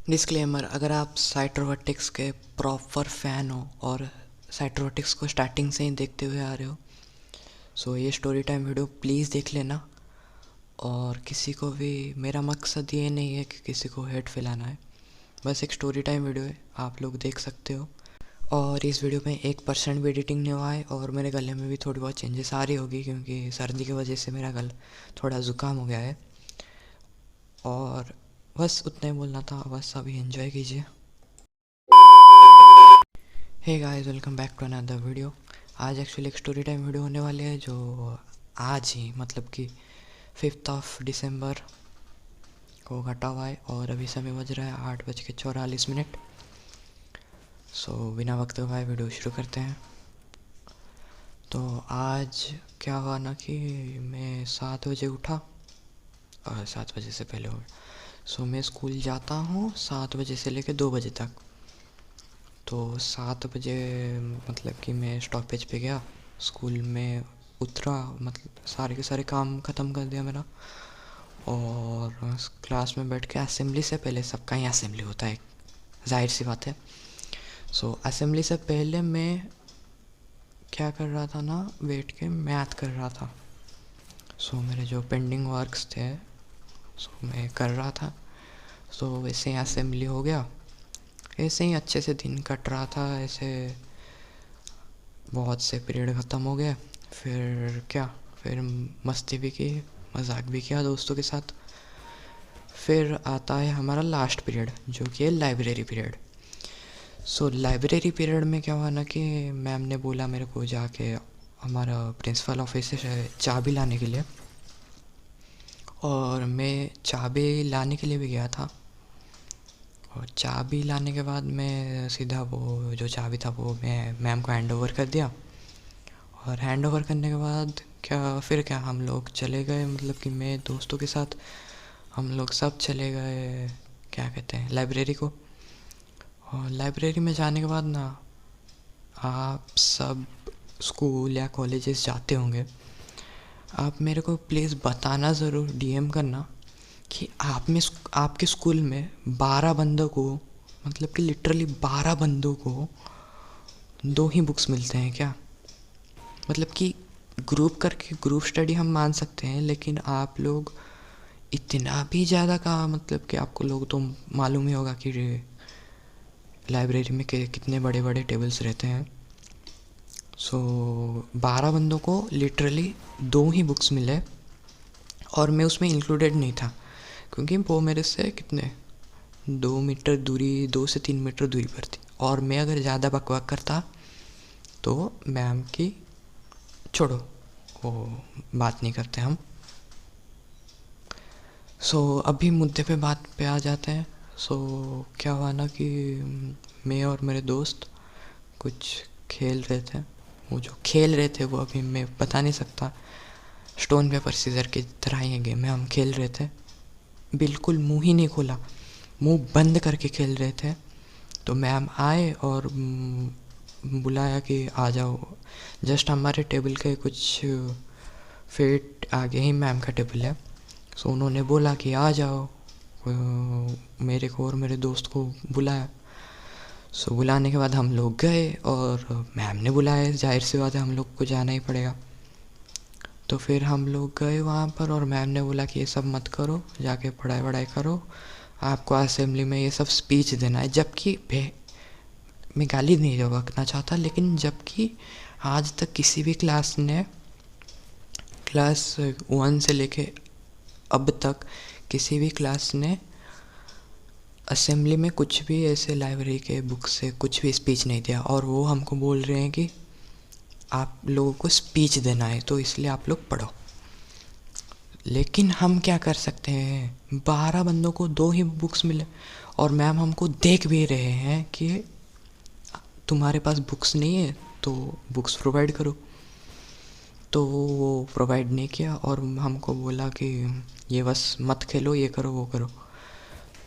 Disclaimer, अगर आप साइट्रोवर्टिक्स के प्रॉपर फ़ैन हो और साइट्रोवर्टिक्स को स्टार्टिंग से ही देखते हुए आ रहे हो, सो ये स्टोरी टाइम वीडियो प्लीज़ देख लेना। और किसी को भी, मेरा मकसद ये नहीं है कि किसी को हेट फैलाना है, बस एक स्टोरी टाइम वीडियो है, आप लोग देख सकते हो। और इस वीडियो में 1% भी एडिटिंग नहीं हुआ है और मेरे गले में भी थोड़ी बहुत चेंजेस आ रही होगी क्योंकि सर्दी की वजह से मेरा गला थोड़ा ज़ुकाम हो गया है। और बस उतना ही बोलना था, बस अभी एंजॉय कीजिए। Hey guys, welcome back to another video. आज एक्चुअली एक स्टोरी टाइम वीडियो होने वाली है जो आज ही मतलब कि 5 दिसंबर को घटा हुआ है और अभी समय बज रहा है 8:44। सो बिना वक्त गवाए वीडियो शुरू करते हैं। तो आज क्या हुआ ना कि मैं 7 बजे उठा और 7 बजे से पहले हो। सो मैं स्कूल जाता हूँ 7 बजे से लेकर 2 बजे तक। तो 7 बजे मतलब कि मैं स्टॉपेज पे गया, स्कूल में उतरा, मतलब सारे के सारे काम ख़त्म कर दिया मेरा। और क्लास में बैठ के असेंबली से पहले, सबका ही असेंबली होता है, जाहिर सी बात है। सो असेंबली से पहले मैं क्या कर रहा था ना, बैठ के मैथ कर रहा था। सो मेरे जो पेंडिंग वर्क्स थे सो मैं कर रहा था। सो वैसे ही असेंबली हो गया, ऐसे ही अच्छे से दिन कट रहा था। ऐसे बहुत से पीरियड ख़त्म हो गए। फिर क्या, फिर मस्ती भी की, मजाक भी किया दोस्तों के साथ। फिर आता है हमारा लास्ट पीरियड जो कि है लाइब्रेरी पीरियड। सो लाइब्रेरी पीरियड में क्या हुआ ना कि मैम ने बोला मेरे को जाके हमारा प्रिंसिपल ऑफिस से चाबी लाने के लिए। और मैं चाबी लाने के लिए भी गया था। और चाबी लाने के बाद मैं सीधा वो जो चाबी था वो मैं मैम को हैंड ओवर कर दिया। और हैंड ओवर करने के बाद क्या हम लोग चले गए, मतलब कि मैं दोस्तों के साथ हम लोग सब चले गए, क्या कहते हैं, लाइब्रेरी को। और लाइब्रेरी में जाने के बाद ना, आप सब स्कूल या कॉलेजेस जाते होंगे, आप मेरे को प्लीज़ बताना ज़रूर, डीएम करना कि आपके स्कूल में 12 बंदों को, मतलब कि लिटरली 12 बंदों को 2 ही बुक्स मिलते हैं क्या? मतलब कि ग्रुप करके ग्रुप स्टडी हम मान सकते हैं, लेकिन आप लोग इतना भी ज़्यादा का, मतलब कि आपको लोग तो मालूम ही होगा कि लाइब्रेरी में कितने बड़े बड़े टेबल्स रहते हैं। सो 12 बंदों को लिटरली 2 ही बुक्स मिले और मैं उसमें इंक्लूडेड नहीं था क्योंकि वो मेरे से कितने 2 मीटर दूरी, 2 से 3 मीटर दूरी पर थी। और मैं अगर ज़्यादा बकवाक करता तो मैम की, छोड़ो, वो बात नहीं करते हम। सो अभी मुद्दे पे बात पे आ जाते हैं। सो क्या हुआ ना कि मैं और मेरे दोस्त कुछ खेल रहे थे। वो जो खेल रहे थे वो अभी मैं बता नहीं सकता, स्टोन पेपर सीजर की तरह ही गेम में हम खेल रहे थे। बिल्कुल मुंह ही नहीं खोला, मुंह बंद करके खेल रहे थे। तो मैम आए और बुलाया कि आ जाओ। जस्ट हमारे टेबल के कुछ फीट आगे ही मैम का टेबल है। सो उन्होंने बोला कि आ जाओ। मेरे को और मेरे दोस्त को बुलाया। सो बुलाने के बाद हम लोग गए और मैम ने बुलाया, जाहिर सी बात है हम लोग को जाना ही पड़ेगा। तो फिर हम लोग गए वहाँ पर और मैम ने बोला कि ये सब मत करो, जाके पढ़ाई वढ़ाई करो, आपको असेंबली में ये सब स्पीच देना है। जबकि मैं गाली नहीं बकना चाहता, लेकिन जबकि आज तक किसी भी क्लास ने, क्लास 1 से लेके अब तक किसी भी क्लास ने असेंबली में कुछ भी ऐसे लाइब्रेरी के बुक से कुछ भी स्पीच नहीं दिया। और वो हमको बोल रहे हैं कि आप लोगों को स्पीच देना है तो इसलिए आप लोग पढ़ो। लेकिन हम क्या कर सकते हैं, 12 बंदों को 2 ही बुक्स मिले और मैम हमको देख भी रहे हैं कि तुम्हारे पास बुक्स नहीं है तो बुक्स प्रोवाइड करो। तो वो प्रोवाइड नहीं किया और हमको बोला कि ये बस मत खेलो, ये करो वो करो।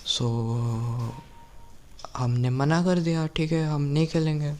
सो हमने मना कर दिया, ठीक है हम नहीं खेलेंगे।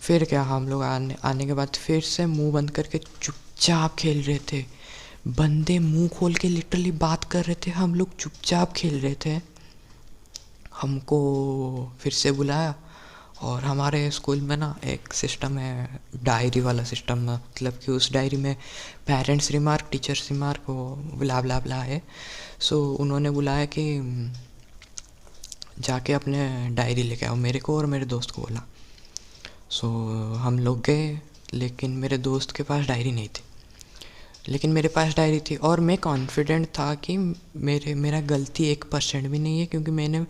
फिर क्या, हम लोग आने आने के बाद फिर से मुंह बंद करके चुपचाप खेल रहे थे। बंदे मुंह खोल के लिटरली बात कर रहे थे, हम लोग चुपचाप खेल रहे थे। हमको फिर से बुलाया। और हमारे स्कूल में ना एक सिस्टम है, डायरी वाला सिस्टम, मतलब कि उस डायरी में पेरेंट्स रिमार्क, टीचर्स रिमार्क, वो ब्ला ब्ला ब्ला है। सो उन्होंने बुलाया कि जाके अपने डायरी लेके आओ, मेरे को और मेरे दोस्त को बोला। सो हम लोग गए, लेकिन मेरे दोस्त के पास डायरी नहीं थी, लेकिन मेरे पास डायरी थी। और मैं कॉन्फिडेंट था कि मेरा गलती 1% भी नहीं है, क्योंकि मैंने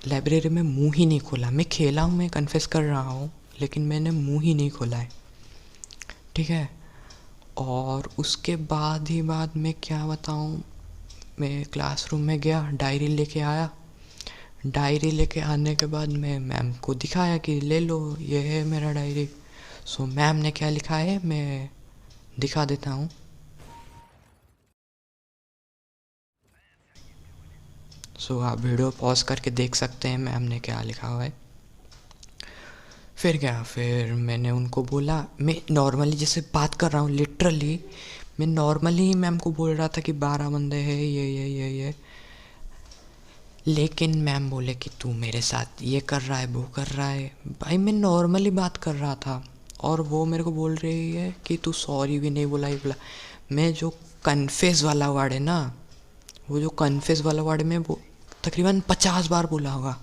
लाइब्रेरी में मुंह ही नहीं खोला। मैं खेला हूँ, मैं कन्फेस कर रहा हूँ, लेकिन मैंने मुंह ही नहीं खोला है, ठीक है। और उसके बाद ही बाद मैं क्या बताऊँ, मैं क्लासरूम में गया, डायरी लेके आया। डायरी लेके आने के बाद मैं मैम को दिखाया कि ले लो, ये है मेरा डायरी। सो मैम ने क्या लिखा है मैं दिखा देता हूँ। सो आप वीडियो पॉज करके देख सकते हैं मैम ने क्या लिखा हुआ है। फिर मैंने उनको बोला, मैं नॉर्मली जैसे बात कर रहा हूँ, लिटरली मैं नॉर्मली ही मैम को बोल रहा था कि 12 बंदे हैं, ये। लेकिन मैम बोले कि तू मेरे साथ ये कर रहा है, वो कर रहा है। भाई मैं नॉर्मली बात कर रहा था, और वो मेरे को बोल रही है कि तू सॉरी भी नहीं बोला, ये बोला। मैं जो कन्फेस वाला वर्ड है ना, वो जो कन्फेस वाला वर्ड में वो तकरीबन 50 बार बोला होगा,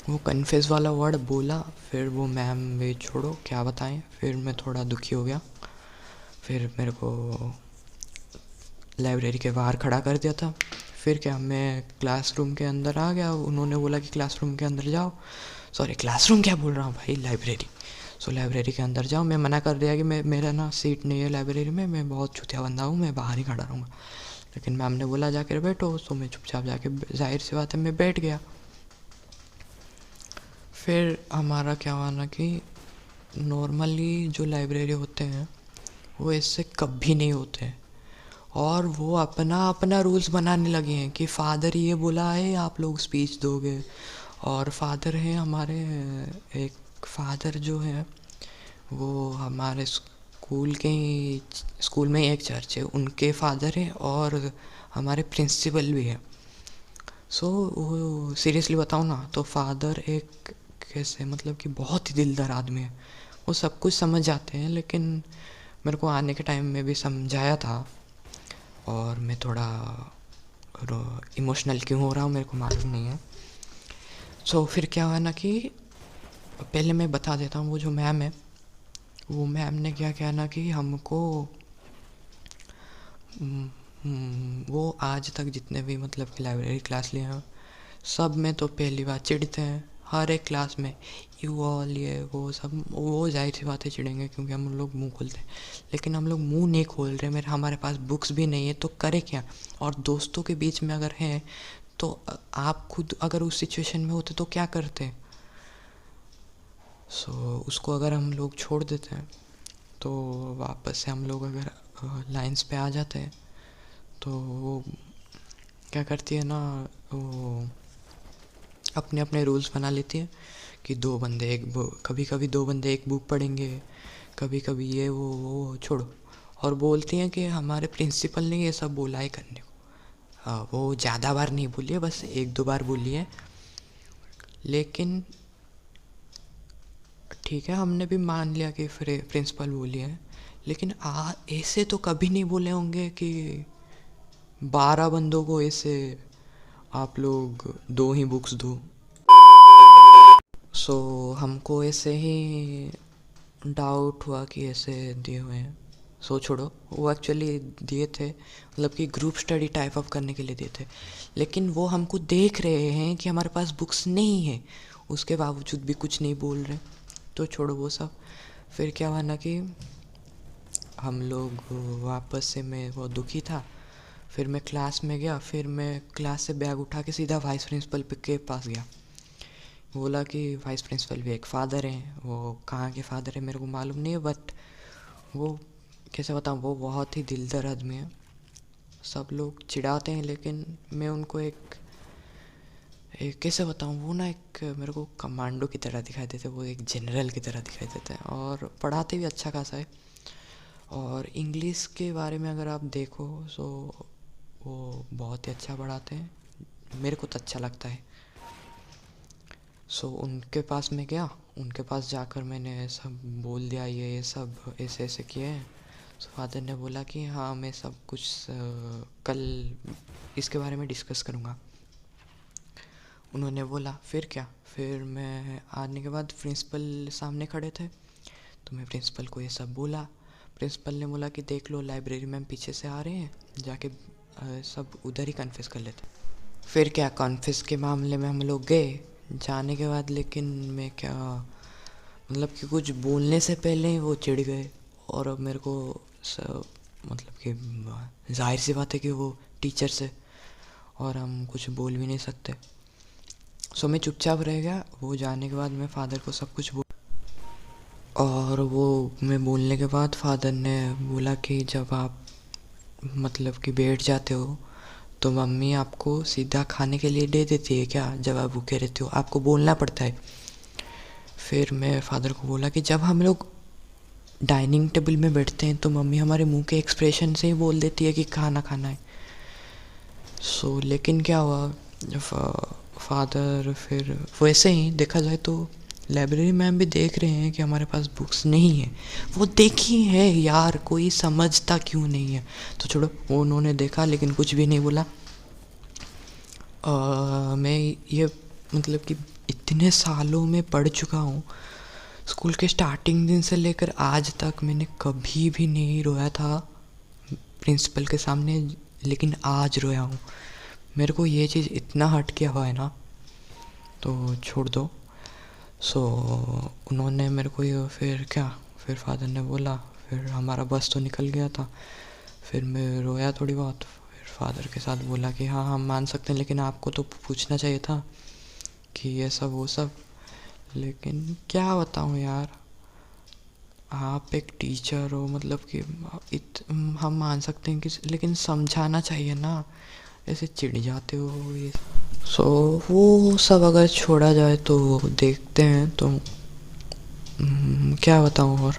वो कन्फेस वाला वर्ड बोला। फिर वो मैम भी छोड़ो क्या बताएं, फिर मैं थोड़ा दुखी हो गया। फिर मेरे को लाइब्रेरी के बाहर खड़ा कर दिया था। फिर क्या, मैं क्लासरूम के अंदर आ गया, उन्होंने बोला कि क्लासरूम के अंदर जाओ। सॉरी, क्लासरूम क्या बोल रहा हूँ भाई, लाइब्रेरी। सो लाइब्रेरी के अंदर जाओ। मैं मना कर दिया कि मेरा ना सीट नहीं है लाइब्रेरी में, मैं बहुत चुतिया बंदा हूँ, मैं बाहर ही खड़ा रहूँगा। लेकिन मैम ने बोला जाकर बैठो, तो मैं चुपचाप जाके, जाहिर सी बात है, मैं बैठ गया। फिर हमारा क्या हुआ ना कि नॉर्मली जो लाइब्रेरी होते हैं वो इससे कभी नहीं होते, और वो अपना अपना रूल्स बनाने लगे हैं कि फ़ादर ये बोला है आप लोग स्पीच दोगे। और फादर हैं हमारे, एक फादर जो है वो हमारे स्कूल के ही, स्कूल में ही एक चर्च है, उनके फादर हैं, और हमारे प्रिंसिपल भी है। सो वो सीरियसली बताऊँ ना, तो फादर एक कैसे, मतलब कि बहुत ही दिलदार आदमी है। वो सब कुछ समझ जाते हैं, लेकिन मेरे को आने के टाइम में भी समझाया था, और मैं थोड़ा इमोशनल क्यों हो रहा हूँ मेरे को मालूम नहीं है। सो फिर क्या हुआ ना कि पहले मैं बता देता हूँ, वो जो मैम है, वो मैम ने क्या किया ना कि हमको वो आज तक जितने भी मतलब कि लाइब्रेरी क्लास लिए हैं, सब में तो पहली बार चिढ़ते हैं, हर एक क्लास में यू ऑल, ये वो सब, वो जाहिर सी बातें चिढ़ेंगे क्योंकि हम लोग मुंह खोलते हैं। लेकिन हम लोग मुंह नहीं खोल रहे, मेरे हमारे पास बुक्स भी नहीं है, तो करे क्या। और दोस्तों के बीच में अगर हैं तो आप खुद अगर उस सिचुएशन में होते तो क्या करते। सो उसको अगर हम लोग छोड़ देते हैं, तो वापस से हम लोग अगर लाइंस पे आ जाते हैं, तो वो क्या करती है ना, वो अपने अपने रूल्स बना लेती है कि दो बंदे एक बुक, कभी कभी दो बंदे एक बुक पढ़ेंगे, कभी कभी ये वो छोड़ो। और बोलती हैं कि हमारे प्रिंसिपल ने ये सब बोला है करने को। वो ज़्यादा बार नहीं बोली है, बस 1-2 बार बोली है। लेकिन ठीक है, हमने भी मान लिया कि फिर प्रिंसिपल बोली है, लेकिन ऐसे तो कभी नहीं बोले होंगे कि 12 बंदों को ऐसे आप लोग 2 ही बुक्स दो। सो हमको ऐसे ही डाउट हुआ कि ऐसे दिए हुए हैं। सो छोड़ो, वो एक्चुअली दिए थे, मतलब कि ग्रुप स्टडी टाइप ऑफ करने के लिए दिए थे। लेकिन वो हमको देख रहे हैं कि हमारे पास बुक्स नहीं है, उसके बावजूद भी कुछ नहीं बोल रहे, तो छोड़ो वो सब। फिर क्या हुआ ना कि हम लोग वापस से, मैं बहुत दुखी था। फिर मैं क्लास में गया, फिर मैं क्लास से बैग उठा के सीधा वाइस प्रिंसिपल के पास गया। बोला कि वाइस प्रिंसिपल भी एक फ़ादर हैं, वो कहाँ के फ़ादर हैं मेरे को मालूम नहीं है, बट वो कैसे बताऊँ, वो बहुत ही दिलदार आदमी है। सब लोग चिढ़ाते हैं, लेकिन मैं उनको एक कैसे बताऊँ, वो ना एक मेरे को कमांडो की तरह दिखाई देते, वो एक जनरल की तरह दिखाई देते हैं, और पढ़ाते भी अच्छा खासा है। और इंग्लिश के बारे में अगर आप देखो, सो वो बहुत ही अच्छा पढ़ाते हैं, मेरे को तो अच्छा लगता है। सो उनके पास मैं गया, उनके पास जाकर मैंने सब बोल दिया, ये सब ऐसे ऐसे किए हैं। सो फादर ने बोला कि हाँ मैं सब कुछ कल इसके बारे में डिस्कस करूँगा। उन्होंने बोला फिर क्या, फिर मैं आने के बाद प्रिंसिपल सामने खड़े थे, तो मैं प्रिंसिपल को ये सब बोला। प्रिंसिपल ने बोला कि देख लो लाइब्रेरी मैम पीछे से आ रहे हैं, जाके सब उधर ही कन्फेस कर लेते। फिर क्या, कन्फेस के मामले में हम लोग गए। जाने के बाद लेकिन मैं क्या, मतलब कि कुछ बोलने से पहले ही वो चिढ़ गए, और अब मेरे को मतलब कि जाहिर सी बात है कि वो टीचर से, और हम कुछ बोल भी नहीं सकते। सो मैं चुपचाप रह गया। वो जाने के बाद मैं फादर को सब कुछ और वो मैं बोलने के बाद फादर ने बोला कि जब आप मतलब कि बैठ जाते हो तो मम्मी आपको सीधा खाने के लिए दे देती है क्या, जब आप भूखे रहते हो आपको बोलना पड़ता है। फिर मैं फादर को बोला कि जब हम लोग डाइनिंग टेबल में बैठते हैं तो मम्मी हमारे मुंह के एक्सप्रेशन से ही बोल देती है कि खाना खाना है। सो लेकिन क्या हुआ, फादर फिर वैसे ही देखा जाए तो लाइब्रेरी मैम भी देख रहे हैं कि हमारे पास बुक्स नहीं है। वो देखी है यार, कोई समझता क्यों नहीं है। तो छोड़ो, वो उन्होंने देखा लेकिन कुछ भी नहीं बोला। मैं ये मतलब कि इतने सालों में पढ़ चुका हूँ, स्कूल के स्टार्टिंग दिन से लेकर आज तक मैंने कभी भी नहीं रोया था प्रिंसिपल के सामने, लेकिन आज रोया हूँ। मेरे को ये चीज़ इतना हट किया हुआ है ना, तो छोड़ दो। सो उन्होंने मेरे को ये फिर क्या, फिर फादर ने बोला, फिर हमारा बस तो निकल गया था। फिर मैं रोया थोड़ी बहुत, फिर फादर के साथ बोला कि हाँ हम मान सकते हैं, लेकिन आपको तो पूछना चाहिए था कि ये सब वो सब। लेकिन क्या बताऊँ यार, आप एक टीचर हो, मतलब कि हम मान सकते हैं कि, लेकिन समझाना चाहिए ना, ऐसे चिढ़ जाते हो ये। सो वो सब अगर छोड़ा जाए तो देखते हैं तो क्या बताऊँ और।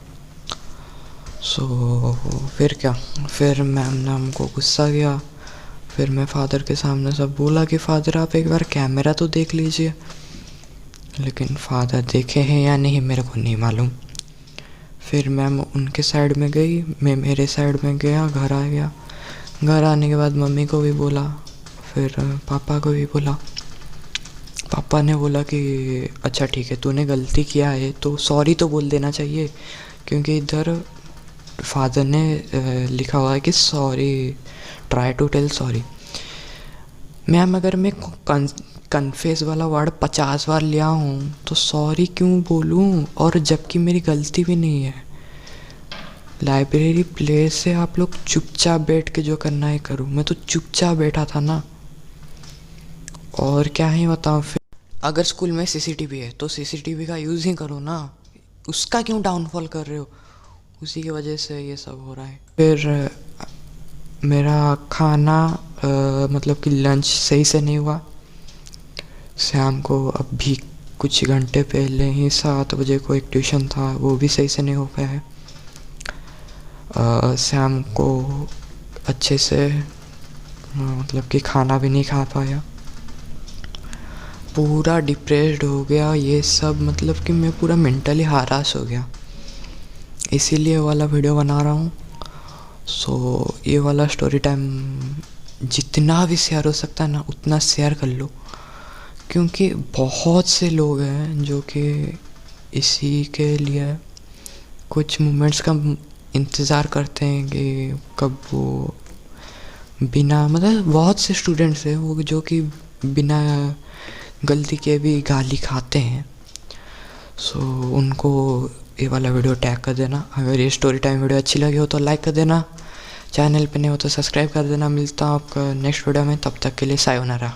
सो फिर क्या, फिर मैम ने हमको गुस्सा किया। फिर मैं फादर के सामने सब बोला कि फादर आप एक बार कैमरा तो देख लीजिए, लेकिन फादर देखे हैं या नहीं मेरे को नहीं मालूम। फिर मैम उनके साइड में गई, मैं मेरे साइड में गया, घर आ गया। घर आने के बाद मम्मी को भी बोला, फिर पापा को भी बोला। पापा ने बोला कि अच्छा ठीक है, तूने गलती किया है तो सॉरी तो बोल देना चाहिए, क्योंकि इधर फादर ने लिखा हुआ है कि sorry, try to tell sorry. Ma'am अगर मैं कन्फेस वाला वर्ड 50 बार लिया हूँ तो सॉरी क्यों बोलूँ, और जबकि मेरी गलती भी नहीं है। लाइब्रेरी प्लेस से आप लोग चुपचाप बैठ के जो करना है करो। मैं तो चुपचाप बैठा था ना, और क्या ही बताऊँ। फिर अगर स्कूल में सीसीटीवी है तो सीसीटीवी का यूज़ ही करो ना, उसका क्यों डाउनफॉल कर रहे हो। उसी की वजह से ये सब हो रहा है। फिर मेरा खाना मतलब कि लंच सही से नहीं हुआ। शाम को अभी कुछ घंटे पहले ही 7 बजे को एक ट्यूशन था, वो भी सही से नहीं हो पाया है। शाम को अच्छे से मतलब कि खाना भी नहीं खा पाया, पूरा डिप्रेस्ड हो गया। ये सब मतलब कि मैं पूरा मेंटली हरास हो गया, इसीलिए वाला वीडियो बना रहा हूँ। सो ये वाला स्टोरी टाइम जितना भी शेयर हो सकता है ना उतना शेयर कर लो, क्योंकि बहुत से लोग हैं जो कि इसी के लिए कुछ मोमेंट्स का इंतज़ार करते हैं कि कब वो बिना, मतलब बहुत से स्टूडेंट्स हैं वो जो कि बिना गलती के भी गाली खाते हैं। सो उनको ये वाला वीडियो टैग कर देना। अगर ये स्टोरी टाइम वीडियो अच्छी लगी हो तो लाइक कर देना, चैनल पे नहीं हो तो सब्सक्राइब कर देना। मिलता हूँ आपका नेक्स्ट वीडियो में, तब तक के लिए सायोनारा।